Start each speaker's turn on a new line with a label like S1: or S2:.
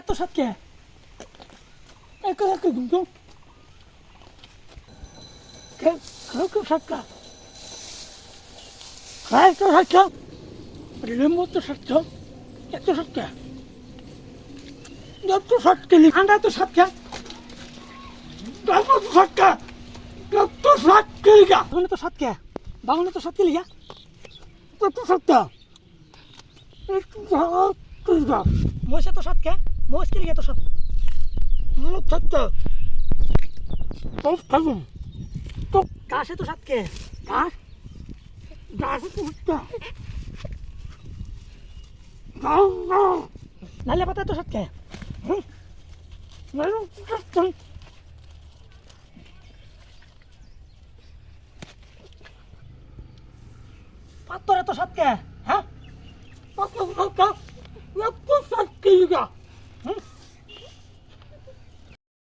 S1: এত সাত কে কিন্তু সাতটা হ্যাঁ তো সাতটা লেম্বু তো সাতটা এত সাতটা যত সাত কেলি ঠান্ডা তো সাতটা যত সাতটা যত সাত কেলি গা বাগানে তো সাত কে বাগানে তো সাত কেলি গা যত সাতটা মহিষে তো সাত কে মহিষ কেলি গা তো সাত সাতটা থাকুন তো ঘাসে তো সাত কে ঘাস ঘাসে তো সাতটা নালে পাতা তো সাত কে পাত্তরে তো সাত কে হ্যাঁ সাত কে